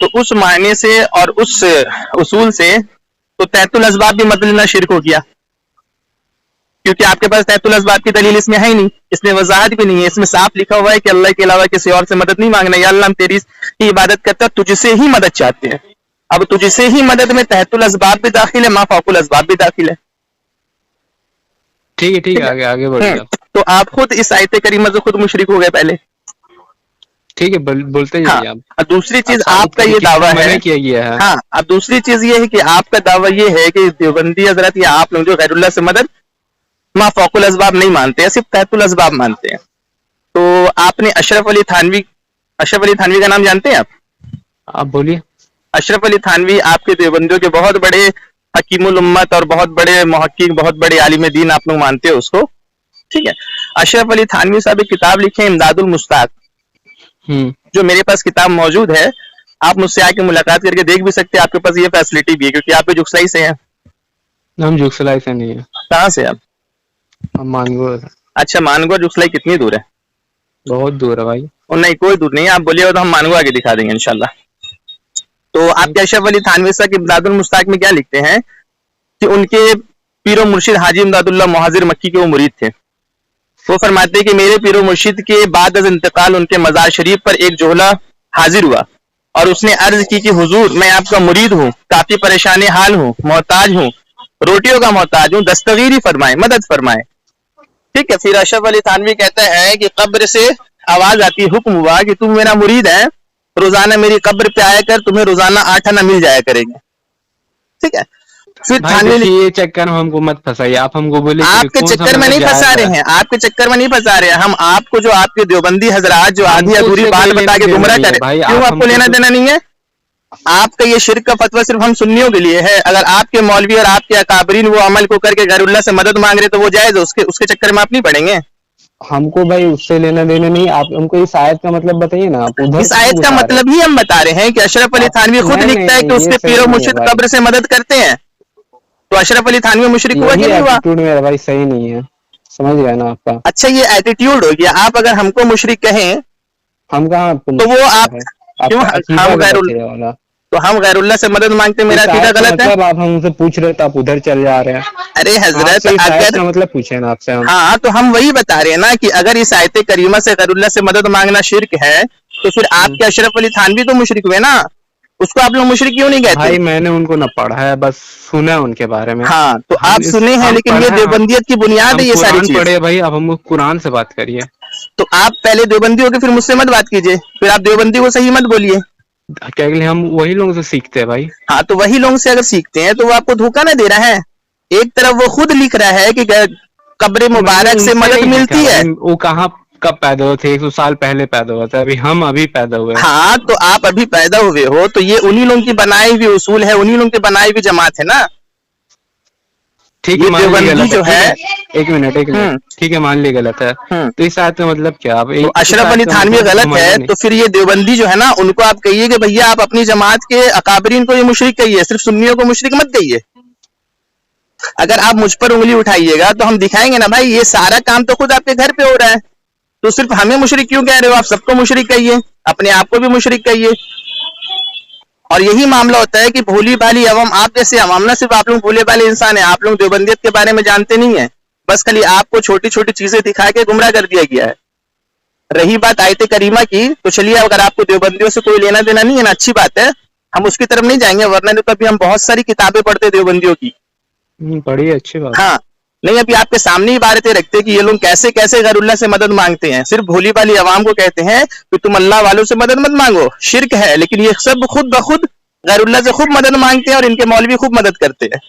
تو اس معنی سے اور اس اصول سے تو تحت الاسباب بھی مدد لینا شرک ہو گیا، کیونکہ آپ کے پاس تحت الاسباب کی دلیل اس میں ہے ہی نہیں، اس میں وضاحت بھی نہیں ہے، اس میں صاف لکھا ہوا ہے کہ اللہ کے علاوہ کسی اور سے مدد نہیں مانگنا، یا اللہ ہم تیری کی عبادت کرتا تجھ سے ہی مدد چاہتے ہیں. اب تجھ سے ہی مدد میں تحت الاسباب بھی داخل ہے، ما فوق الاسباب بھی داخل ہے. ٹھیک ہے آگے بڑھیے. تو آپ خود اس آیت کریمہ سے خود مشرک ہو گئے پہلے. ٹھیک ہے بولتے جائیے آپ. اب دوسری چیز آپ کا یہ دعویٰ ہے کیا گیا ہے. ہاں اب دوسری چیز یہ ہے کہ آپ کا دعویٰ یہ ہے کہ دیوبندی حضرت یا آپ لوگ جو غیر اللہ سے مدد ما فوق الاسباب نہیں مانتے ہیں، صرف تحت الاسباب مانتے ہیں. تو آپ نے اشرف علی تھانوی کا نام جانتے ہیں آپ بولیے. اشرف علی تھانوی آپ کے دیوبندیوں کے بہت بڑے حکیم الامت اور بہت بڑے محقق، بہت بڑے عالم دین آپ لوگ مانتے ہیں اس کو. ٹھیک ہے. اشرف علی تھانوی صاحب ایک کتاب لکھے امداد المشتاق، جو میرے پاس کتاب موجود ہے، آپ مجھ سے آ کے ملاقات کر کے دیکھ بھی سکتے ہیں. آپ کے پاس یہ فیسلٹی بھی ہے کیونکہ آپ جوکسلائی سے ہیں. ہم جوکسلائی سے نہیں ہیں. کہاں سے آپ؟ مانگور. اچھا مانگور جوکسلائی کتنی دور ہے؟ بہت دور ہے بھائی. نہیں کوئی دور نہیں ہے، آپ بولیے تو ہم مانگور آگے دکھا دیں گے انشاءاللہ. تو آپ کے اشرف علی تھانوی صاحب امداد المشتاق میں کیا لکھتے ہیں کہ ان کے پیر و مرشد حاجی امداد اللہ مہاجر مکی کے وہ مرید تھے. وہ فرماتے کہ میرے پیر و مرشد کے بعد از انتقال ان کے مزار شریف پر ایک جوہلا حاضر ہوا اور اس نے عرض کی کہ حضور میں آپ کا مرید ہوں، کافی پریشان حال ہوں، محتاج ہوں، روٹیوں کا محتاج ہوں، دستگیری فرمائیں، مدد فرمائیں. ٹھیک ہے. پھر اشرف علی تھانوی کہتا ہے کہ قبر سے آواز آتی، حکم ہوا کہ تم میرا مرید ہے، روزانہ میری قبر پہ آیا کر، تمہیں روزانہ 8 آنا مل جایا کریں گے. ٹھیک ہے. یہ چکر میں ہم کو مت پھنسائیے. آپ ہم کو بولے آپ کے چکر میں نہیں پھنسا رہے ہیں، آپ کے چکر میں نہیں پھنسا رہے ہیں. ہم آپ کو جو آپ کے دیوبندی حضرات جو آدھی ادھوری بات بتا کے گمراہ کریں، کیوں آپ کو لینا دینا نہیں ہے؟ آپ کا یہ شرک کا فتویٰ صرف ہم سنیوں کے لیے ہے. اگر آپ کے مولوی اور آپ کے اکابرین وہ عمل کو کر کے غیر اللہ سے مدد مانگ رہے تو وہ جائز ہے، اس کے چکر میں آپ نہیں پڑیں گے. ہم کو بھائی اس سے لینا دینا نہیں. آپ ہم کو اس آیت کا مطلب بتائیے نا. آپ اس آیت کا مطلب ہی ہم بتا رہے ہیں کہ اشرف علی تھانوی خود لکھتا ہے کہ اس کے پیر و مرشد قبر سے مدد کرتے ہیں. تو اشرف علی تھانوی مشرک ہوا کہ نہیں ہوا؟ میرا بھائی صحیح نہیں ہے، سمجھ گئے نا آپ کا. اچھا یہ ایٹیٹیوڈ ہو گیا. آپ اگر ہم کو مشرک کہیں ہم کہاں تو وہ آپ کیوں ہم غیر اللہ سے مدد مانگتے، میرا عقیدہ غلط ہے. آپ ہم سے پوچھ رہے تو آپ ادھر چل جا رہے ہیں. ارے حضرت اگر مطلب پوچھے نا آپ سے. ہاں تو ہم وہی بتا رہے ہیں نا کہ اگر اس آیت کریمہ سے غیر اللہ سے مدد مانگنا شرک ہے تو پھر آپ کے اشرف علی تھانوی تو مشرک ہوئے نا. اس کو آپ لوگ مشرک کیوں نہیں کہتے؟ بھائی میں نے ان کو نہ پڑھا ہے، بس سنا ہے ان کے بارے میں. ہاں تو آپ سنے ہیں، لیکن یہ دیوبندیت کی بنیاد ہے یہ ساری چیز. پڑھے بھائی. اب ہم قرآن سے بات کریے. تو آپ پہلے دیوبندی ہو کے پھر مجھ سے مت بات کیجئے، پھر آپ دیوبندی کو صحیح مت بولیے. کیا کہ ہم وہی لوگوں سے سیکھتے ہیں بھائی. ہاں تو وہی لوگوں سے اگر سیکھتے ہیں تو وہ آپ کو دھوکہ نہ دے رہا ہے. ایک طرف وہ خود لکھ رہا ہے کہ قبر مبارک سے مدد ملتی ہے. وہ کہاں کب پیدا ہوئے تھے؟ 100 سال پہلے پیدا ہوا تھا. ابھی پیدا ہوئے. ہاں تو آپ ابھی پیدا ہوئے ہو تو یہ انہی لوگوں کی بنائی ہوئی اصول ہے، انہی لوگوں کی بنائی ہوئی جماعت ہے نا. ٹھیک ہے دیوبندی جو ہے ایک منٹ ٹھیک ہے مان لی غلط ہے. تو اس آیت کا مطلب کیا؟ اشرف علی تھانوی غلط ہے تو پھر یہ دیوبندی جو ہے نا ان کو آپ کہیے کہ بھیا آپ اپنی جماعت کے اکابرین کو یہ مشرک کہیے، صرف سنیوں کو مشرک مت کہیے. اگر آپ مجھ پر انگلی اٹھائیے گا تو ہم دکھائیں گے نا بھائی یہ سارا کام تو خود آپ کے گھر پہ ہو رہا ہے، تو صرف ہمیں مشرک کیوں کہہ رہے ہو؟ آپ سب کو مشرک کہیے، اپنے آپ کو بھی مشرک کہیے. اور یہی معاملہ ہوتا ہے کہ بھولی بھالی عوام، آپ جیسے عوام، نہ صرف آپ لوگ بھولے بھالے انسان ہیں، آپ لوگ دیوبندیت کے بارے میں جانتے نہیں ہیں، بس خالی آپ کو چھوٹی چھوٹی چیزیں دکھا کے گمراہ کر دیا گیا ہے. رہی بات آیت کریمہ کی تو چلیے اگر آپ کو دیوبندیوں سے کوئی لینا دینا نہیں ہے نا، اچھی بات ہے، ہم اس کی طرف نہیں جائیں گے، ورنہ تو ابھی ہم بہت ساری کتابیں پڑھتے دیوبندیوں کی. بڑی اچھی بات. ہاں نہیں ابھی آپ کے سامنے ہی عبارتیں رکھتے کہ یہ لوگ کیسے کیسے غیر اللہ سے مدد مانگتے ہیں. صرف بھولی بھالی عوام کو کہتے ہیں کہ تم اللہ والوں سے مدد مت مانگو، شرک ہے، لیکن یہ سب خود بخود غیر اللہ سے خوب مدد مانگتے ہیں اور ان کے مولوی خوب مدد کرتے ہیں.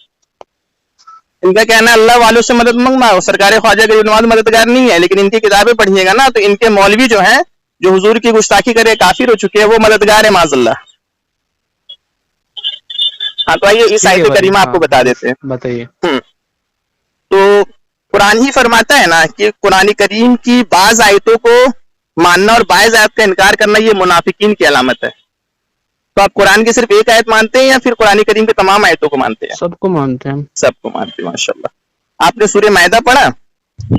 ان کا کہنا ہے اللہ والوں سے مدد مانگو، سرکار خواجہ غریب نواز مددگار نہیں ہے، لیکن ان کی کتابیں پڑھیے گا نا تو ان کے مولوی جو ہیں جو حضور کی گستاخی کرے کافر ہو چکے ہیں وہ مددگار ہیں معاذ اللہ. ہاں تو آئیے اس آیت کریمہ آپ کو بتا دیتے ہیں. بتائیے. تو قرآن ہی فرماتا ہے نا کہ قرآن کریم کی بعض آیتوں کو ماننا اور بعض آیت کا انکار کرنا یہ منافقین کی علامت ہے. تو آپ قرآن کی صرف ایک آیت مانتے ہیں یا پھر قرآن کریم کے تمام آیتوں کو مانتے ہیں؟ سب کو مانتے ہیں. سب کو مانتے ہیں ماشاءاللہ. آپ نے سورہ مائدہ پڑھا؟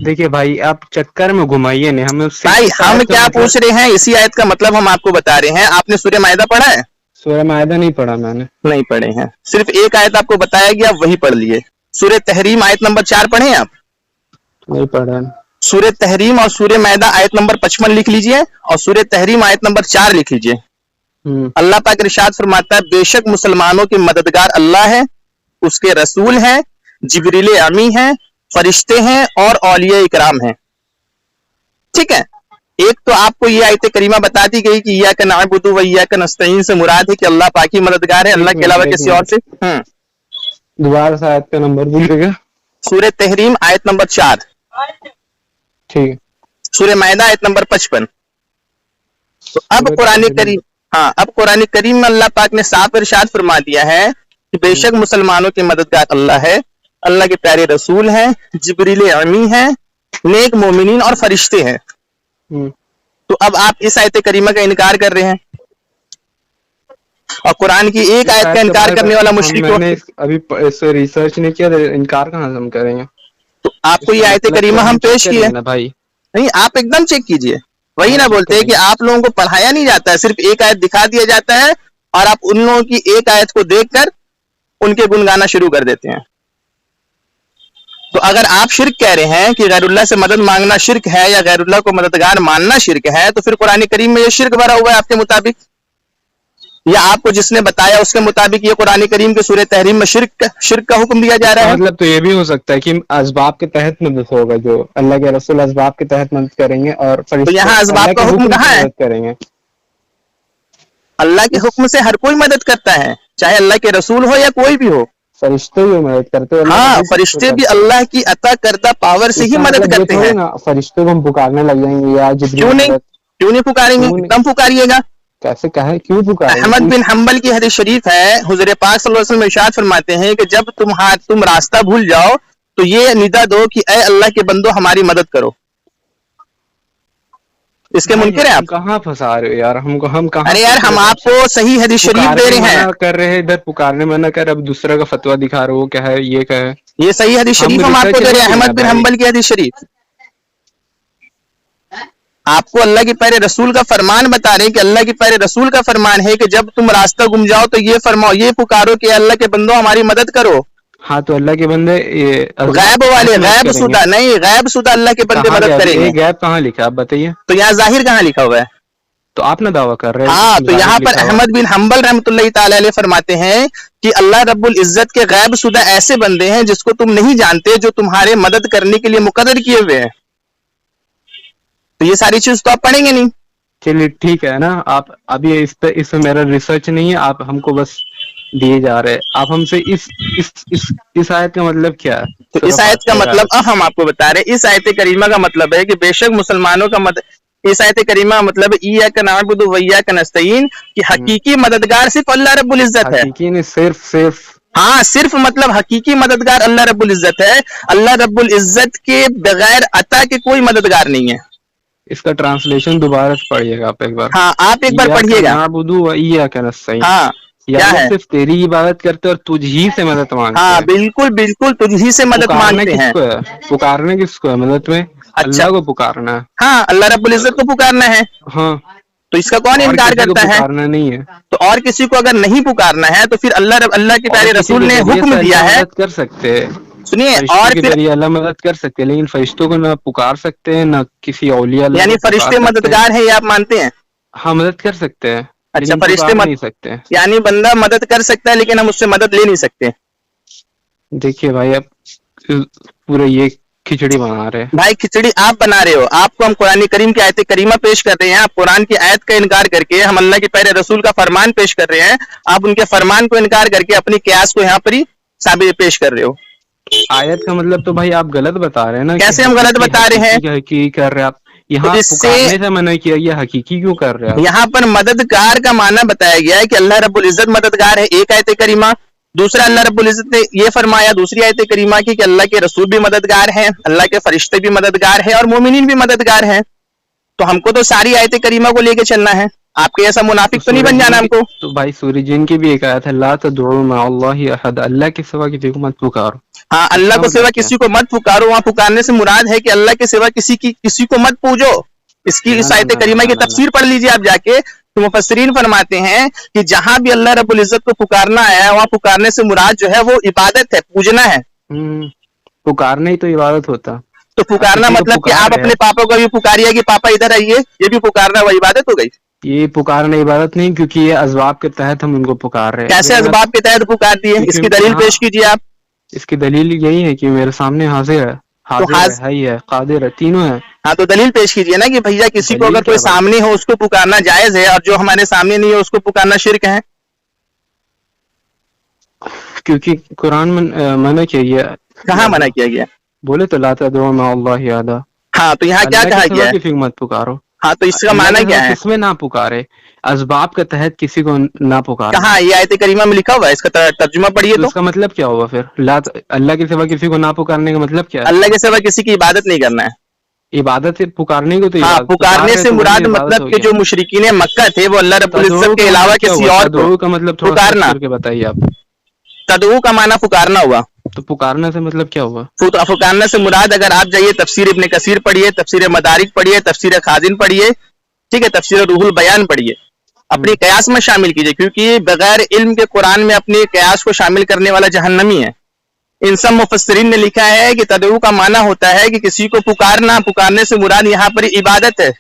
دیکھیے بھائی آپ چکر میں گھمائیے نہیں ہمیں. بھائی ہم کیا پوچھ رہے ہیں، اسی آیت کا مطلب ہم آپ کو بتا رہے ہیں. آپ نے سورہ مائدہ پڑھا ہے؟ سورہ مائدہ نہیں پڑھا میں نے. نہیں پڑھے ہیں, صرف ایک آیت آپ کو بتایا گیا, وہی پڑھ لیے. سورہ تحریم آیت نمبر 4 پڑھیں آپ؟ نہیں پڑھا. سورہ تحریم اور سورہ مائدہ آیت نمبر 55 لکھ لیجئے, اور سورہ تحریم آیت نمبر 4 لکھ لیجئے. اللہ پاک ارشاد فرماتا ہے بے شک مسلمانوں کے مددگار اللہ ہے, اس کے رسول ہیں, جبریل امی ہیں, فرشتے ہیں اور اولیاء اکرام ہیں. ٹھیک ہے, ایک تو آپ کو یہ آیت کریمہ بتا دی گئی کہ ایاک نعبد و ایاک نستعین سے مراد ہے کہ اللہ پاک ہی مددگار ہے, اللہ کے علاوہ کسی اور سے. دوبارہ سے آیت کا نمبر بولیے گا. سورہ تحریم آیت نمبر 4, ٹھیک ہے. سورہ مائدہ آیت نمبر 55. تو اب قرآن کریم میں اللہ پاک نے صاف ارشاد فرما دیا ہے کہ بے شک مسلمانوں کے مددگار اللہ ہے, اللہ کے پیارے رسول ہیں, جبریل امی ہیں, نیک مومنین اور فرشتے ہیں. تو اب آپ اس آیت کریمہ کا انکار کر رہے ہیں, اور قرآن کی ایک آیت کا انکار کرنے والا مشرک میں نے ابھی اس سے ریسرچ نہیں کیا, انکار کہاں سے ہم کریں گے. تو آپ کو یہ آیت کریمہ ہم پیش کی ہے بھائی, نہیں آپ ایک دم چیک کیجئے. وہی نہ بولتے کہ آپ لوگوں کو پڑھایا نہیں جاتا ہے, صرف ایک آیت دکھا دیا جاتا ہے اور آپ ان لوگوں کی ایک آیت کو دیکھ کر ان کے گن گانا شروع کر دیتے ہیں. تو اگر آپ شرک کہہ رہے ہیں کہ غیر اللہ سے مدد مانگنا شرک ہے یا غیر اللہ کو مددگار ماننا شرک ہے, تو پھر قرآن کریم میں یہ شرک بھرا ہوا ہے آپ کے مطابق, یا آپ کو جس نے بتایا اس کے مطابق یہ قرآن کریم کے سورہ تحریم میں شرک کا حکم دیا جا رہا ہے. مطلب تو یہ بھی ہو سکتا ہے کہ اسباب کے تحت مدد ہوگا, جو اللہ کے رسول اسباب کے تحت مدد کریں گے, اور تو یہاں اسباب کا حکم کہاں ہے؟ کریں گے. اللہ کے حکم سے ہر کوئی مدد کرتا ہے, چاہے اللہ کے رسول ہو یا کوئی بھی ہو. فرشتے بھی مدد کرتے ہیں. ہاں, فرشتے بھی اللہ کی عطا کردہ پاور سے ہی مدد کرتے ہیں. فرشتے کو ہم پکارنے لگ جائیں گے یا کیوں نہیں پکاریں گے, کم پکاریے گا. کیسے کہیں کیوں پکاریں؟ احمد بن حنبل کی حدیث شریف ہے, حضور پاک صلی اللہ علیہ وسلم ارشاد فرماتے ہیں کہ جب تم راستہ بھول جاؤ تو یہ ندا دو کہ اے اللہ کے بندو ہماری مدد کرو. اس کے منکر ہیں آپ؟ کہاں پھنسا رہے ہو یار ہم کو, ہم کہاں؟ ارے یار ہم آپ کو صحیح حدیث شریف دے رہے ہیں, کر رہے ہیں ادھر پکارنے منع کر, اب دوسرے کا فتویٰ دکھا رہے ہو, کیا ہے یہ کیا ہے؟ یہ صحیح حدیث شریف ہم آپ کو دے رہے ہیں, احمد بن حنبل کی حدیث شریف. آپ کو اللہ کے پیارے رسول کا فرمان بتا رہے ہیں کہ اللہ کے پیارے رسول کا فرمان ہے کہ جب تم راستہ گم جاؤ تو یہ فرماؤ, یہ پکارو کہ اللہ کے بندو ہماری مدد کرو. ہاں تو اللہ کے بندے غیب والے, غیب شدہ نہیں, غیب شدہ اللہ کے بندے مدد کریں گے. غیب کہاں لکھا آپ بتائیے؟ تو یہاں ظاہر کہاں لکھا ہوا ہے؟ تو آپ نہ دعویٰ کر رہے ہیں. ہاں, تو یہاں پر احمد بن حنبل رحمۃ اللہ تعالی علیہ فرماتے ہیں کہ اللہ رب العزت کے غیب شدہ ایسے بندے ہیں جس کو تم نہیں جانتے, جو تمہارے مدد کرنے کے لیے مقرر کیے ہوئے ہیں. تو یہ ساری چیز تو آپ پڑھیں گے نہیں. چلیے ٹھیک ہے نا, آپ ابھی اس میں میرا ریسرچ نہیں ہے, آپ ہم کو بس دیے جا رہے. آپ ہم سے اس آیت کا مطلب کیا ہے؟ تو اس آیت کا مطلب ہم آپ کو بتا رہے ہیں. اس آیت کریمہ کا مطلب ہے کہ بے شک مسلمانوں کا اس آیت کریمہ کا مطلب ایاک نعبد و ایاک نستعین, کہ حقیقی مددگار صرف اللہ رب العزت ہے. حقیقی نہیں, صرف ہاں, صرف مطلب حقیقی مددگار اللہ رب العزت ہے. اللہ رب العزت کے بغیر عطا کے کوئی مددگار نہیں ہے. اس کا ٹرانسلیشن دوبارہ سے پڑھیے گا آپ ایک بار. ہاں, آپ ایک بار پڑھیے گا. ہاں, صرف تیری عبادت کرتے اور تجھ ہی سے مدد مانگتے. ہاں بالکل بالکل, تجھ ہی سے مدد مانگتے ہیں. پکارنے کس کو ہے مدد میں؟ اللہ کو پکارنا ہے. ہاں, اللہ رب العزت کو پکارنا ہے. ہاں, تو اس کا کون انکار کرتا ہے؟ پکارنا نہیں ہے. تو اور کسی کو اگر نہیں پکارنا ہے تو پھر اللہ کے پیارے رسول نے حکم دیا ہے. کر سکتے سنیے, اور پھر اللہ مدد کر سکتے, لیکن فرشتوں کو نہ پکار سکتے ہیں نہ کسی اولیاء. یعنی فرشتے مددگار ہیں, یہ آپ مانتے ہیں؟ ہاں, مدد کر سکتے ہیں. اچھا, فرشتے نہیں سکتے, یعنی بندہ مدد کر سکتا ہے لیکن ہم اس سے مدد لے نہیں سکتے. دیکھیے بھائی, اب پورے یہ کھچڑی بنا رہے ہیں. بھائی کھچڑی آپ بنا رہے ہو. آپ کو ہم قرآن کریم کی آیت کریمہ پیش کر رہے ہیں, آپ قرآن کی آیت کا انکار کر کے ہم اللہ کے پیارے رسول کا فرمان پیش کر رہے ہیں, آپ ان کے فرمان کو انکار کر کے اپنی قیاس کو یہاں پر ہی ثابت پیش کر رہے ہو. آیت کا مطلب تو بھائی آپ غلط بتا رہے ہیں نا. کیسے ہم غلط بتا رہے ہیں؟ حقیقی کر رہے آپ یہاں پکارنے سے منع کیا, یہ حقیقی کیوں کر رہے ہیں؟ یہاں پر مددگار کا معنی بتایا گیا ہے کہ اللہ رب العزت مددگار ہے, ایک آیت کریمہ. دوسرا, اللہ رب العزت نے یہ فرمایا دوسری آیت کریمہ کی کہ اللہ کے رسول بھی مددگار ہیں, اللہ کے فرشتے بھی مددگار ہیں اور مومنین بھی مددگار ہیں. تو ہم کو تو ساری آیت کریمہ کو لے کے چلنا ہے, آپ کے ایسا منافق تو نہیں بن جانا ہم کو. تو بھائی سورہ جن کی بھی ایک آیت ہے, لا تدعوا مع اللہ احد, اللہ کے سوا کسی کو مت پکارو. ہاں, اللہ کو سوا کسی کو مت پکارو. وہاں پکارنے سے مراد ہے کہ اللہ کے سوا کسی کو مت پوجو. اس کی اس آیت کریمہ کی تفسیر پڑھ لیجیے آپ جا کے. تو مفسرین فرماتے ہیں کہ جہاں بھی اللہ رب العزت کو پکارنا ہے وہاں پکارنے سے مراد جو ہے وہ عبادت ہے، پوجنا ہے۔ پکارنا ہی تو عبادت ہوتا۔ تو پکارنا مطلب کہ آپ اپنے پاپا کو بھی پکاریے کہ پاپا ادھر آئیے، یہ بھی پکارنا وہ عبادت ہو گئی؟ یہ پکارنا عبادت نہیں، کیونکہ یہ اسباب کے تحت ہم ان کو پکار رہے ہیں۔ کیسے اسباب کے تحت پکار دیے؟ اس کی دلیل پیش کیجیے آپ۔ اس کی دلیل یہی ہے کہ میرے سامنے حاضر ہے، حی ہے، قادر ہے، تینوں ہے۔ ہاں تو دلیل پیش کیجیے نا کہ بھیا کسی کو اگر کوئی سامنے ہو اس کو پکارنا جائز ہے، اور جو ہمارے سامنے نہیں ہے اس کو پکارنا شرک ہے۔ کیونکہ قرآن میں منع کیا گیا۔ کہاں منع کیا گیا؟ بولے تو لا تدعوا مع اللہ احدا۔ ہاں تو یہاں کیا کہا گیا ہے؟ کسی کو مت پکارو۔ ہاں تو اس کا معنی کیا ہے؟ اس میں نہ پکارے، اسباب کے تحت کسی کو نہ پکارے۔ کہاں یہ آیت کریمہ میں لکھا ہوا ہے؟ اس کا ترجمہ پڑھیے تو۔ اس کا مطلب کیا ہوا پھر؟ اللہ کے سوا کسی کو نہ پکارنے کا مطلب کیا ہے؟ اللہ کے سوا کسی کی عبادت نہیں کرنا ہے۔ عبادت پکارنے کو تو ہاں، پکارنے سے مراد مطلب کہ جو مشرکین مکہ تھے وہ اللہ رب العزت کے علاوہ کسی اور کو کا مطلب پکارنا۔ بتائیے آپ۔ تدعو کا معنی پکارنا ہوا۔ تو پکارنے سے مطلب کیا ہوا؟ پکارنے سے مراد اگر آپ جائیے تفسیر ابن کثیر پڑھیے، تفسیر مدارک پڑھیے، تفسیر خازن پڑھیے، ٹھیک ہے، تفسیر روح البیان پڑھیے، اپنی قیاس میں شامل کیجئے، کیونکہ بغیر علم کے قرآن میں اپنی قیاس کو شامل کرنے والا جہنمی ہے۔ ان سب مفسرین نے لکھا ہے کہ تدعو کا معنی ہوتا ہے کہ کسی کو پکارنا، پکارنے سے مراد یہاں پر عبادت ہے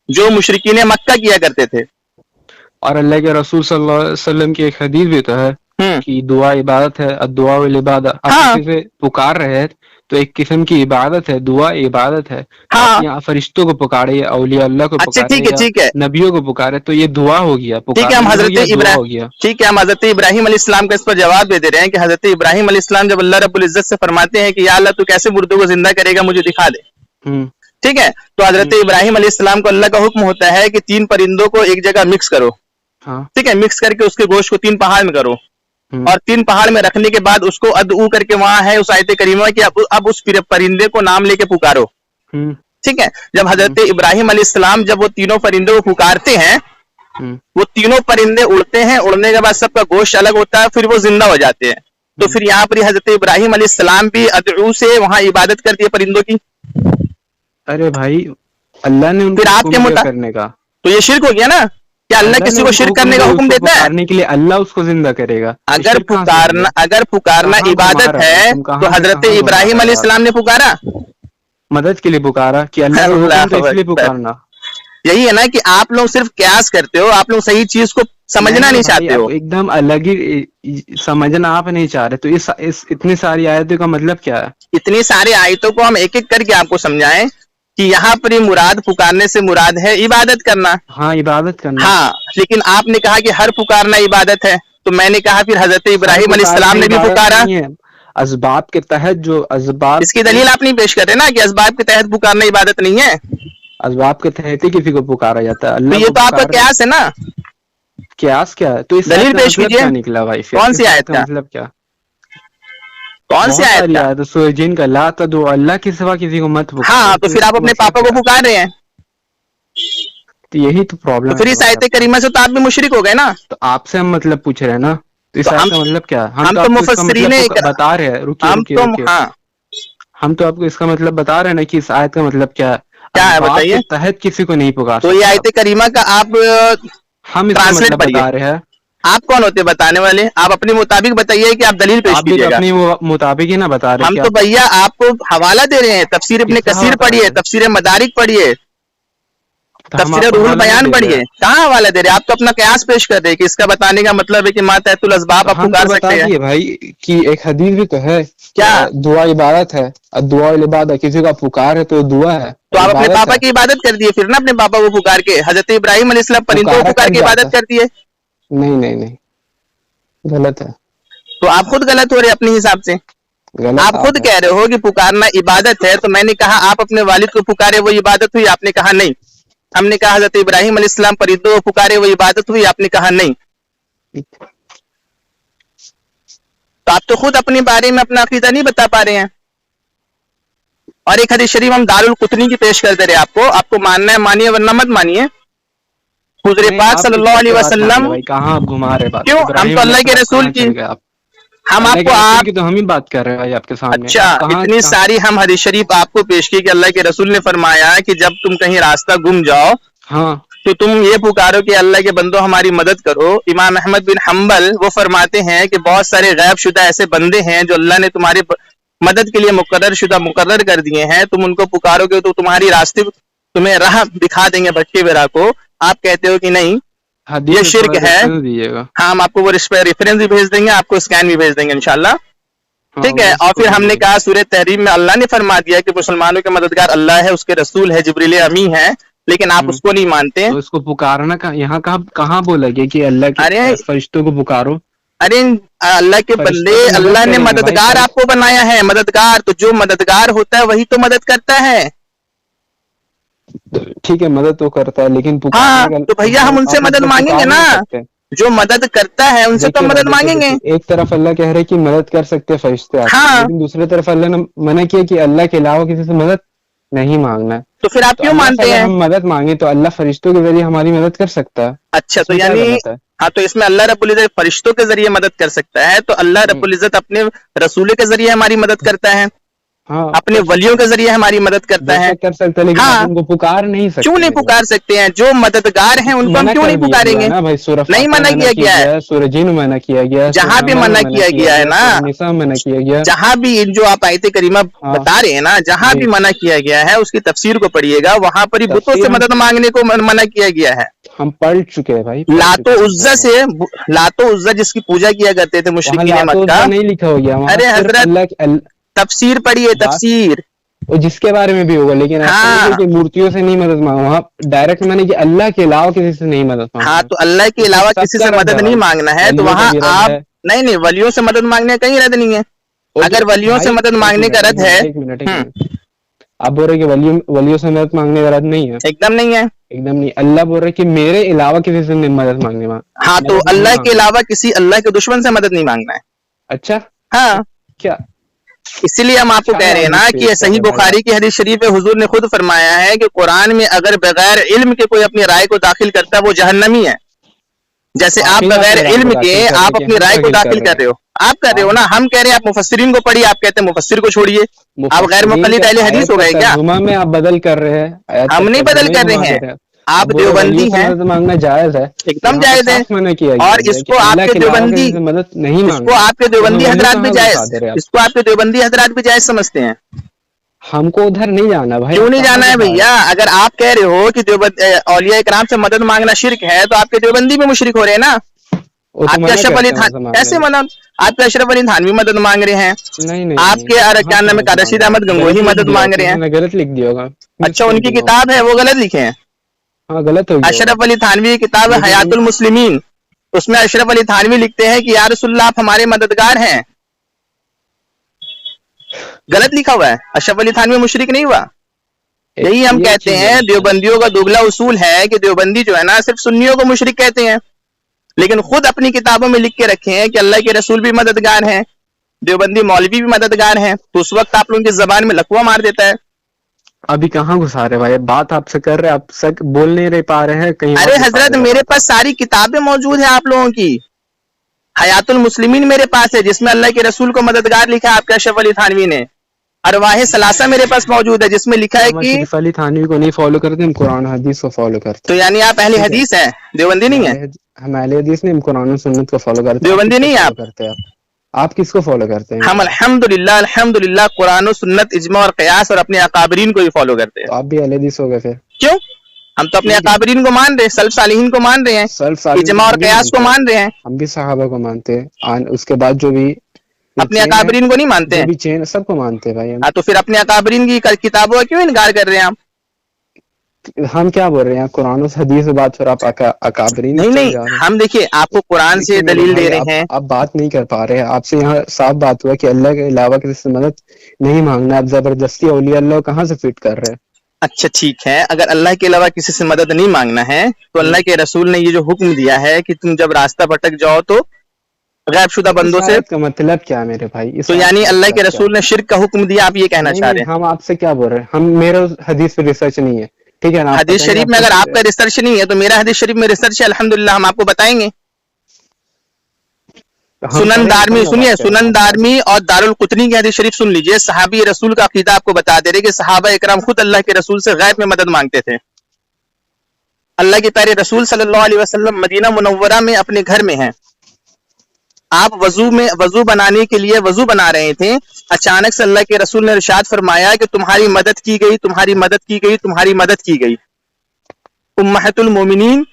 جو مشرکین مکہ کیا کرتے تھے۔ اور اللہ کے رسول صلی اللہ علیہ وسلم کی ایک حدیث بھی تو ہے کہ دعا عبادت ہے، الدعاء والعبادہ۔ آپ کسی سے پکار رہے ہیں تو ایک قسم کی عبادت ہے، دعا عبادت ہے۔ آپ یہاں فرشتوں کو پکارے، اولیاء اللہ کو پکارے، نبیوں کو پکارے، تو یہ دعا ہو گیا۔ ٹھیک ہے، ہم حضرت ابراہیم علیہ السلام کا اس پر جواب دے رہے ہیں کہ حضرت ابراہیم علیہ السلام جب اللہ رب العزت سے فرماتے ہیں کہ یا اللہ تو کیسے مردوں کو زندہ کرے گا، مجھے دکھا دے، ٹھیک ہے، تو حضرت ابراہیم علیہ السلام کو اللہ کا حکم ہوتا ہے کہ 3 پرندوں کو ایک جگہ مکس کرو، ٹھیک ہے، مکس کر کے اس کے گوشت کو 3 پہاڑ میں کرو، اور 3 پہاڑ میں رکھنے کے بعد اس کو ادعو کر کے وہاں ہے اس آیت کریمہ کہ اب اس پرندے کو نام لے کے پکارو، ٹھیک ہے۔ جب حضرت ابراہیم علیہ السلام جب وہ 3 پرندوں کو پکارتے ہیں، وہ 3 پرندے اڑتے ہیں، اڑنے کے بعد سب کا گوشت الگ ہوتا ہے، پھر وہ زندہ ہو جاتے ہیں۔ تو پھر یہاں پر حضرت ابراہیم علیہ السلام بھی ادعو سے وہاں عبادت کرتی ہے پرندوں کی۔ ارے بھائی، اللہ نے ان کو حکم کرنے کا، تو یہ شرک ہو گیا نا؟ کیا اللہ کسی کو شرک کرنے کا حکم دیتا ہے؟ پکارنے کے لیے اللہ اس کو زندہ کرے گا۔ اگر پکارنا عبادت ہے تو حضرت ابراہیم علیہ السلام نے پکارا، مدد کے لیے پکارا کہ اللہ اس لیے پکارنا۔ یہی ہے نا کہ آپ لوگ صرف قیاس کرتے ہو، آپ لوگ صحیح چیز کو سمجھنا نہیں چاہتے ہو، ایک دم الگ ہی سمجھنا آپ نہیں چاہ رہے۔ تو اس اتنی ساری آیتوں کا مطلب کیا ہے؟ اتنی ساری آیتوں کو ہم ایک ایک کر کے آپ کو سمجھائیں کہ یہاں پر یہ مراد پکارنے سے مراد ہے عبادت کرنا۔ ہاں، عبادت کرنا۔ ہاں، لیکن آپ نے کہا کہ ہر پکارنا عبادت ہے، تو میں نے کہا پھر حضرت ابراہیم علیہ السلام نے بھی پکارا۔ اسباب کے تحت جو اسباب، اس کی دلیل آپ نہیں پیش کر رہے نا کہ اسباب کے تحت پکارنا عبادت نہیں ہے۔ اسباب کے تحت ہی کسی کو پکارا جاتا ہے۔ تو یہ تو آپ کا قیاس ہے نا؟ قیاس کیا ہے؟ تو اس دلیل پیش کیجیے، نکلا بھائی، کون سی آیت کا مطلب کیا؟ کون سی آیت کا؟ سورہ جن کا لا تدعوا، اللہ کے سوا کسی کو مت پکارو۔ ہاں، تو پھر آپ اپنے پاپا کو پکار رہے ہیں، تو یہی تو پرابلم ہے۔ پھر اس آیت کریمہ سے تو آپ بھی مشرک ہو گئے نا۔ تو آپ سے ہم مطلب پوچھ رہے ہیں نا، تو اس آیت کا مطلب کیا ہے؟ ہم تو مفسرین بتا رہے ہیں، ہم تو آپ کو اس کا مطلب بتا رہے ہیں نا کہ اس آیت کا مطلب کیا ہے بتائیے۔ تحت کسی کو نہیں پکار، تو یہ آیت کریمہ کا آپ ہم ٹرانسلیٹ بتا رہے ہیں۔ آپ کون ہوتے بتانے والے؟ آپ اپنے مطابق بتائیے کہ آپ دلیل پیش کیجیے گا۔ اپنے مطابق ہی نہ بتا رہے، ہم تو بھیا آپ کو حوالہ دے رہے ہیں، تفسیر ابن کثیر پڑھیے، تفسیر مدارک پڑھیے، تفسیر روح البیان پڑھیے۔ کہاں حوالہ دے رہے؟ آپ تو اپنا قیاس پیش کر رہے کہ اس کا بتانے کا مطلب ہے کہ ما تحت الاسباب آپ پکار سکتے ہیں بھائی، کہ ایک حدیث بھی تو ہے کیا دعا عبادت ہے، الدعاء والعبادہ، کسی کا پکار ہے تو دعا ہے۔ تو آپ اپنے پاپا کی عبادت کر دیے پھر نا، اپنے پاپا کو پکار کے۔ حضرت ابراہیم علیہ السلام پرندوں کو پکار کے عبادت کر دیے۔ نہیں، غلط ہے۔ تو آپ خود غلط ہو رہے اپنے حساب سے۔ آپ خود کہہ رہے ہو کہ پکارنا عبادت ہے، تو میں نے کہا آپ اپنے والد کو پکارے وہ عبادت ہوئی، آپ نے کہا نہیں۔ ہم نے کہا حضرت ابراہیم علیہ السلام پرندوں کو پکارے وہ عبادت ہوئی، آپ نے کہا نہیں۔ تو آپ تو خود اپنے بارے میں اپنا عقیدہ نہیں بتا پا رہے ہیں۔ اور ایک حدیث شریف ہم دار القطنی کی پیش کر دے رہے آپ کو ماننا ہے مانیے ورنہ مت مانیے۔ حضور پاک صلی اللہ علیہ وسلم، کہاں آپ گھما رہے بات؟ کیوں؟ ہم تو اللہ کے رسول کی، ہم آپ کو تو ہم ہی بات کر رہے ہیں آپ کے سامنے۔ اچھا، اتنی ساری ہم حدیث شریف آپ کو پیش کی کہ اللہ کے رسول نے فرمایا کہ جب تم کہیں راستہ گم جاؤ، ہاں، تو تم یہ پکارو کہ اللہ کے بندوں ہماری مدد کرو. امام احمد بن حنبل وہ فرماتے ہیں کہ بہت سارے غائب شدہ ایسے بندے ہیں جو اللہ نے تمہاری مدد کے لیے مقرر کر دیے ہیں. تم ان کو پکارو گے تو تمہاری راستے تمہیں راہ دکھا دیں گے بھٹکے ہوئے راہ کو. آپ کہتے ہو کہ نہیں یہ شرک ہے. ہاں ہم آپ کو وہ ریفرنس بھی بھیج دیں گے, آپ کو اسکین بھی بھیج دیں گے انشاءاللہ. ٹھیک ہے. اور پھر ہم نے کہا سورہ تحریم میں اللہ نے فرما دیا کہ مسلمانوں کے مددگار اللہ ہے, اس کے رسول ہے, جبریل امی ہے, لیکن آپ اس کو نہیں مانتے. تو اس کو پکارنا یہاں کہاں بولا گیا کہ اللہ کے فرشتوں کو پکارو؟ ارے اللہ کے بندے, اللہ نے مددگار آپ کو بنایا ہے. مددگار تو جو مددگار ہوتا ہے وہی تو مدد کرتا ہے. ٹھیک ہے مدد تو کرتا ہے, لیکن ہاں تو بھیا ہم ان سے مدد مانگیں گے نا, جو مدد کرتا ہے ان سے تو مدد مانگیں گے. ایک طرف اللہ کہہ رہے کہ مدد کر سکتے فرشتے, لیکن دوسری طرف اللہ نے منع کیا کہ اللہ کے علاوہ کسی سے مدد نہیں مانگنا. تو پھر آپ کیوں مانتے ہیں؟ ہم مدد مانگے تو اللہ فرشتوں کے ذریعے ہماری مدد کر سکتا ہے. اچھا تو یعنی ہاں تو اس میں اللہ رب العزت فرشتوں کے ذریعے مدد کر سکتا ہے, تو اللہ رب العزت اپنے رسول کے ذریعے ہماری مدد کرتا ہے, اپنے ولیوں کے ذریعے ہماری مدد کرتا ہے. کر سکتا ہے, لیکن ان کو پکار نہیں سکتے. کیوں نہیں پکار سکتے ہیں؟ جو مددگار ہیں ان کو ہم کیوں نہیں پکاریں گے؟ نہیں منع کیا گیا ہے, سورہ جن میں منع کیا گیا, جہاں بھی منع کیا گیا ہے نا, نساء میں منع کیا گیا, جہاں بھی جو آپ آیت کریمہ بتا رہے ہیں نا, جہاں بھی منع کیا گیا ہے اس کی تفسیر کو پڑھیے گا, وہاں پر ہی بتوں سے مدد مانگنے کو منع کیا گیا ہے. ہم پڑھ چکے ہیں بھائی. لات و عزا جس کی پوجا کیا کرتے تھے مشرکین مکہ, نہیں لکھا ہو گیا. ارے حضرت تفسیر پڑھیے, تفسیر جس کے بارے میں بھی ہوگا, لیکن مورتیوں سے نہیں مدد مانگو. وہاں ڈائریکٹ میں نے کہ اللہ کے علاوہ کسی سے نہیں مدد مانگنا. ہاں تو اللہ کے علاوہ کسی سے مدد نہیں مانگنا ہے, تو وہاں آپ نہیں ولیوں سے مدد مانگنے کا کہیں رد نہیں ہے. اگر ولیوں سے مدد مانگنے کا رد ہے, آپ بول رہے کہ ولیوں سے مدد مانگنے کا رد نہیں ہے؟ ایک دم نہیں ہے, ایک دم نہیں. اللہ بول رہے کہ میرے علاوہ کسی سے مدد مانگنے. ہاں تو اللہ کے علاوہ کسی اللہ کے دشمن سے مدد نہیں مانگنا ہے. اچھا ہاں کیا, اسی لیے ہم آپ کو کہہ رہے ہیں نا کہ صحیح بخاری کی حدیث شریف حضور نے خود فرمایا ہے کہ قرآن میں اگر بغیر علم کے کوئی اپنی رائے کو داخل کرتا ہے وہ جہنمی ہے. جیسے آپ بغیر علم کے آپ اپنی رائے کو داخل کر رہے ہو, آپ کر رہے ہو نا. ہم کہہ رہے ہیں آپ مفسرین کو پڑھیے, آپ کہتے ہیں مفسر کو چھوڑیے. آپ غیر مقلد اہل حدیث ہو گئے کیا؟ میں آپ بدل کر رہے ہیں. ہم نہیں بدل کر رہے ہیں, آپ دیوبندی ہیں, مانگنا جائز ہے, ایک دم جائز ہے. اور اس کو آپ کے دیوبندی اس کو آپ کے دیوبندی حضرات بھی جائز, اس کو آپ کے دیوبندی حضرات بھی جائز سمجھتے ہیں. ہم کو ادھر نہیں جانا بھائی. کیوں نہیں جانا ہے بھیا؟ اگر آپ کہہ رہے ہو کہ اولیاء کرام سے مدد مانگنا شرک ہے, تو آپ کے دیوبندی بھی مشرک ہو رہے ہیں نا. آپ کے اشرف علی تھانوی ایسے مدد, آپ کے اشرف علی تھانوی مدد مانگ رہے ہیں, آپ کے کیا نام ہے رشید احمد گنگوہی مدد مانگ رہے ہیں. غلط لکھ دیا ہوگا. اچھا ان کی کتاب ہے وہ غلط لکھے ہیں. ہاں غلط ہو گیا. اشرف علی تھانوی کی کتاب ہے حیات المسلمین, اس میں اشرف علی تھانوی لکھتے ہیں کہ یا رسول اللہ آپ ہمارے مددگار ہیں. غلط لکھا ہوا ہے. اشرف علی تھانوی مشرک نہیں ہوا. یہی ہم کہتے ہیں دیوبندیوں کا دوگلا اصول ہے کہ دیوبندی جو ہے نا صرف سنیوں کو مشرک کہتے ہیں, لیکن خود اپنی کتابوں میں لکھ کے رکھے ہیں کہ اللہ کے رسول بھی مددگار ہیں, دیوبندی مولوی بھی مددگار ہیں. تو اس وقت آپ لوگوں کی زبان میں لقوہ مار دیتا ہے. ابھی کہاں گھسا رہے بھائی, بات آپ سے کر رہے, آپ سک بول نہیں رہ پا رہے ہیں کہیں. ارے حضرت میرے پاس ساری کتابیں موجود ہیں آپ لوگوں کی. حیات المسلمین میرے پاس ہے جس میں اللہ کے رسول کو مددگار لکھا ہے آپ کے اشرف علی تھانوی نے. ارواح ثلاثہ میرے پاس موجود ہے جس میں لکھا ہے کہ اشرف علی تھانوی کو نہیں فالو کرتے, ہم قرآن حدیث کو فالو کرتے. تو یعنی آپ اہل حدیث ہیں, دیوبندی نہیں ہیں. ہم اہل حدیث نہیں, ہم قرآن و سنت کو فالو کرتے. دیوبندی نہیں ہیں آپ کس کو فالو کرتے ہیں؟ ہم الحمدللہ قرآن و سنت اجماع اور قیاس اور اپنے اکابرین کو ہی فالو کرتے ہیں. آپ بھی اہل حدیث ہو گئے پھر؟ کیوں؟ ہم تو اپنے اکابرین کو مان رہے ہیں, سلف صالحین کو مان رہے ہیں, اجماع اور قیاس کو مان رہے ہیں. ہم بھی صحابہ کو مانتے ہیں, اس کے بعد جو بھی اپنے اکابرین کو نہیں مانتے ہیں, بھی چین سب کو مانتے ہیں بھائی. ہاں تو پھر اپنے اکابرین کی کتابوں کا کیوں انکار کر رہے ہیں آپ؟ ہم کیا بول رہے ہیں, قرآن و حدیث سے بات, پھر آپ اکابرین نہیں, ہم دیکھیے آپ کو قرآن سے دلیل دے رہے ہیں, آپ بات نہیں کر پا رہے. آپ سے یہاں صاف بات ہوا کہ اللہ کے علاوہ کسی سے مدد نہیں مانگنا. آپ زبردستی اولیاء اللہ کہاں سے فٹ کر رہے ہیں؟ اچھا ٹھیک ہے, اگر اللہ کے علاوہ کسی سے مدد نہیں مانگنا ہے تو اللہ کے رسول نے یہ جو حکم دیا ہے کہ تم جب راستہ بھٹک جاؤ تو غائب شدہ بندوں سے, کا مطلب کیا میرے بھائی؟ تو یعنی اللہ کے رسول نے شرک کا حکم دیا, آپ یہ کہنا چاہ رہے ہیں؟ ہم آپ سے کیا بول رہے ہیں, ہم میرا حدیث پہ ریسرچ نہیں ہے, ٹھیک ہے نا. حدیث شریف میں اگر آپ کا ریسرچ نہیں ہے تو میرا حدیث شریف میں ریسرچ ہے, الحمدللہ ہم آپ کو بتائیں گے. سنن دارمی سنیے, سنن دارمی اور دارالقطنی کی حدیث شریف سن لیجئے. صحابی رسول کا عقیدہ آپ کو بتا دے رہے کہ صحابہ اکرام خود اللہ کے رسول سے غیب میں مدد مانگتے تھے. اللہ کے پیارے رسول صلی اللہ علیہ وسلم مدینہ منورہ میں اپنے گھر میں ہیں، آپ وضو بنانے کے لیے وضو بنا رہے تھے، اچانک سے اللہ کے رسول نے ارشاد فرمایا کہ تمہاری مدد کی گئی، تمہاری مدد کی گئی، تمہاری مدد کی گئی۔ امہت المومنین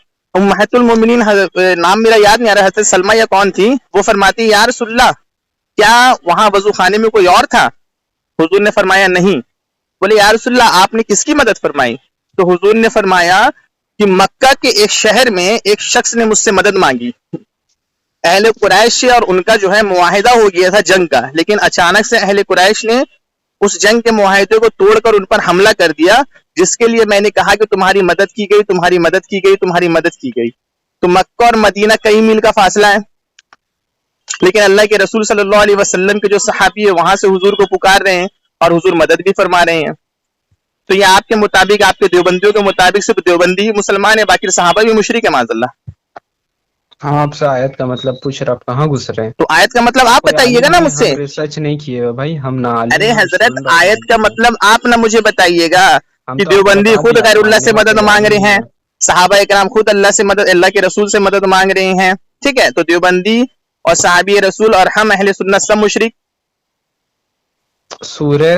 نام میرا یاد نہیں آ رہا، حضرت سلمہ یا کون تھی، وہ فرماتی یا رسول اللہ کیا وہاں وضو خانے میں کوئی اور تھا؟ حضور نے فرمایا نہیں۔ بولے یا رسول اللہ آپ نے کس کی مدد فرمائی؟ تو حضور نے فرمایا کہ مکہ کے ایک شہر میں ایک شخص نے مجھ سے مدد مانگی، اہل قریش اور ان کا جو ہے معاہدہ ہو گیا تھا جنگ کا، لیکن اچانک سے اہل قریش نے اس جنگ کے معاہدے کو توڑ کر ان پر حملہ کر دیا، جس کے لیے میں نے کہا کہ تمہاری مدد کی گئی، تمہاری مدد کی گئی، تمہاری مدد کی گئی۔ تو مکہ اور مدینہ کئی میل کا فاصلہ ہے، لیکن اللہ کے رسول صلی اللہ علیہ وسلم کے جو صحابی ہے وہاں سے حضور کو پکار رہے ہیں اور حضور مدد بھی فرما رہے ہیں۔ تو یہ آپ کے مطابق، آپ کے دیوبندیوں کے مطابق صرف دیوبندی ہی مسلمان ہے، باقی صحابہ بھی مشرک ہے معاذ اللہ۔ ہاں آپ سے آیت کا مطلب پوچھ رہا، آپ کہاں گھس رہے ہیں؟ تو آیت کا مطلب آپ بتائیے گا نا مجھ سے۔ ریسرچ نہیں کیے بھائی ہم نہ عالم۔ ارے حضرت آیت کا مطلب آپ نہ مجھے بتائیے گا کہ دیوبندی خود غیر اللہ سے مدد مانگ رہے ہیں، صحابہ اکرام خود اللہ کے رسول سے مدد مانگ رہے ہیں، ٹھیک ہے؟ تو دیوبندی اور صحابی رسول اور ہم اہل سنت سب مشرک۔ سورہ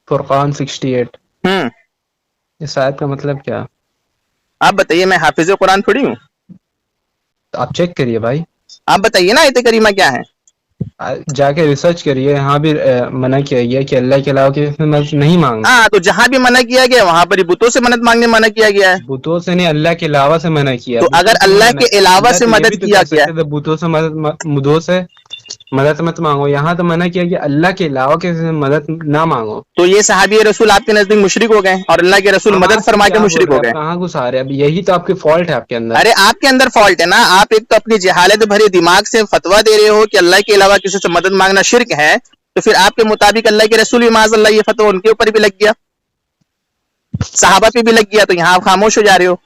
فرقان 68 اس آیت کا مطلب کیا؟ آپ بتائیے، میں حافظ قرآن تھوڑی ہوں، آپ چیک کریے بھائی، آپ بتائیے نا آیت کریمہ کیا ہے۔ جا کے ریسرچ کریے، یہاں بھی منع کیا گیا کہ اللہ کے علاوہ کسی سے مدد نہیں مانگنا۔ ہاں تو جہاں بھی منع کیا گیا وہاں پر بتوں سے مدد مانگنے منع کیا گیا ہے۔ بتوں سے نہیں، اللہ کے علاوہ سے منع کیا۔ تو اگر اللہ کے علاوہ سے مدد کیا گیا، بتوں سے مدد مت مانگو، یہاں تو منع کیا کہ اللہ کے علاوہ کسی سے مدد نہ مانگو۔ تو یہ صحابی رسول آپ کے نزدیک مشرک ہو گئے اور اللہ کے رسول مدد فرما کے مشرک ہو گئے۔ کہاں گھسا رہے؟ اب یہی تو آپ کی فالٹ ہے آپ کے اندر۔ ارے آپ کے اندر فالٹ ہے نا، آپ ایک تو اپنی جہالت بھرے دماغ سے فتویٰ دے رہے ہو کہ اللہ کے علاوہ کسی سے مدد مانگنا شرک ہے، تو پھر آپ کے مطابق اللہ کے رسول بھی معاذ اللہ یہ فتویٰ ان کے اوپر بھی لگ گیا، صحابہ پہ بھی لگ گیا، تو یہاں آپ خاموش ہو جا رہے ہو۔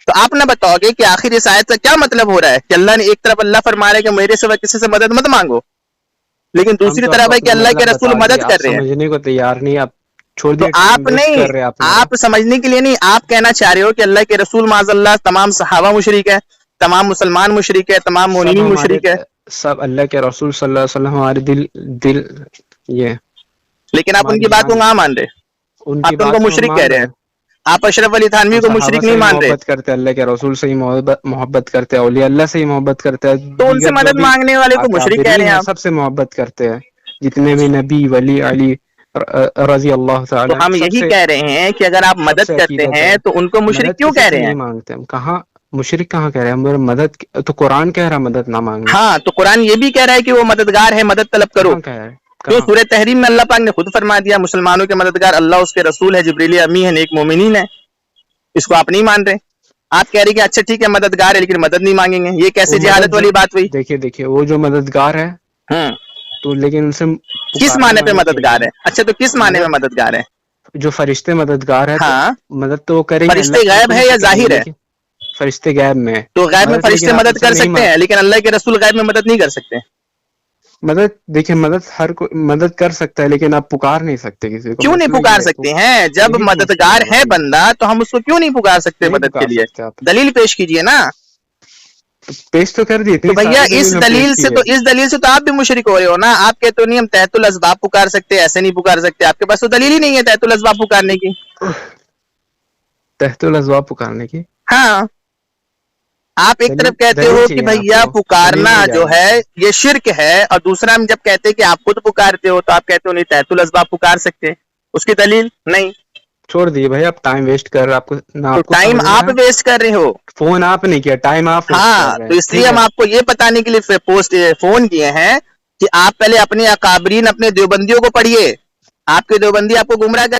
تو آپ نہ بتاؤ گے کہ آخر اس آیت کا کیا مطلب ہو رہا ہے کہ اللہ نے ایک طرف اللہ فرما رہا ہے کہ میرے سوا کسی سے مدد مت مانگو، لیکن دوسری طرف ہے کہ اللہ کے رسول مدد کر رہے ہیں۔ سمجھنے کو تیار نہیں، آپ چھوڑ تو دیے۔ آپ نہیں، آپ سمجھنے کے لیے نہیں، آپ کہنا چاہ رہے ہو کہ اللہ کے رسول معاذ اللہ تمام صحابہ مشرک ہے، تمام مسلمان مشرک ہے، تمام مومنین مشرک ہے، سب اللہ کے رسول صلی اللہ علیہ وسلم ہمارے دل یہ، لیکن آپ ان کی بات کو نہ مان رہے، آپ ان کو مشرک کہہ رہے ہیں۔ آپ اشرف علی تھانوی کو مشرک نہیں مان رہے، محبت کرتے اللہ کے رسول سے ہی محبت کرتے ہیں، اولیاء اللہ سے ہی محبت کرتے ہیں، تو ان سے مدد مانگنے والے کو مشرک کہہ رہے ہیں آپ۔ سب سے محبت کرتے ہیں، جتنے بھی نبی ولی علی رضی اللہ تعالی۔ تو ہم یہی کہہ رہے ہیں کہ اگر آپ مدد کرتے ہیں تو ان کو مشرک کیوں کہہ رہے ہیں؟ مانگتے ہم کہاں مشرک کہاں کہہ رہے ہیں؟ ہم مدد تو قرآن کہہ رہا مدد نہ مانگنا۔ ہاں تو قرآن یہ بھی کہہ رہا ہے کہ وہ مددگار ہے، مدد طلب کرو۔ تو سورہ تحریم میں اللہ پاک نے خود فرما دیا مسلمانوں کے مددگار اللہ، اس کے رسول ہے، جبریل امی ہے، نیک مومنین ہے۔ اس کو آپ نہیں مان رہے، آپ کہہ رہے کہ اچھا ٹھیک ہے مددگار ہے لیکن مدد نہیں مانگیں گے، یہ کیسے جہالت والی بات ہوئی؟ دیکھیے وہ جو مددگار ہے تو لیکن ان سے کس معنی پہ مددگار ہے؟ اچھا تو کس معنی میں مددگار ہے؟ جو فرشتے مددگار ہے، ہاں مدد تو وہ کریں گے۔ فرشتے غائب ہے یا ظاہر ہے؟ فرشتے غائب میں، تو غائب میں فرشتے مدد کر سکتے ہیں لیکن اللہ کے رسول غائب میں مدد نہیں کر سکتے۔ مدد دیکھیں، مدد ہر کوئی مدد کر سکتا ہے لیکن آپ پکار نہیں سکتے کسی کو۔ کیوں نہیں پکار سکتے ہیں؟ جب مددگار ہے بندہ تو ہم اس کو کیوں نہیں پکار سکتے مدد کے لیے؟ دلیل پیش کیجئے نا۔ پیش تو کر دیے تو بھیا اس دلیل سے تو آپ بھی مشرک ہو رہے ہو نا۔ آپ کہتے ہو نہیں ہم تحت الاسباب پکار سکتے، ایسے نہیں پکار سکتے، آپ کے پاس تو دلیل ہی نہیں ہے تحت الاسباب پکارنے کی۔ تحت الاسباب پکارنے کی؟ ہاں، آپ ایک طرف کہتے ہو کہ بھیا پکارنا جو ہے یہ شرک ہے، اور دوسرا ہم جب کہتے ہیں کہ آپ خود پکارتے ہو تو آپ کہتے ہو نہیں تحت الاسباب پکار سکتے، اس کی دلیل نہیں۔ چھوڑ دیے بھائی، آپ ٹائم ویسٹ کر رہے، آپ کو ٹائم آپ ویسٹ کر رہے ہو، فون آپ نے کیا، ٹائم آپ۔ ہاں تو اس لیے ہم آپ کو یہ بتانے کے لیے فون کیے ہیں کہ آپ پہلے اپنے اکابرین اپنے دیوبندیوں کو پڑھیے، آپ کے دیوبندی آپ کو گمراہ کر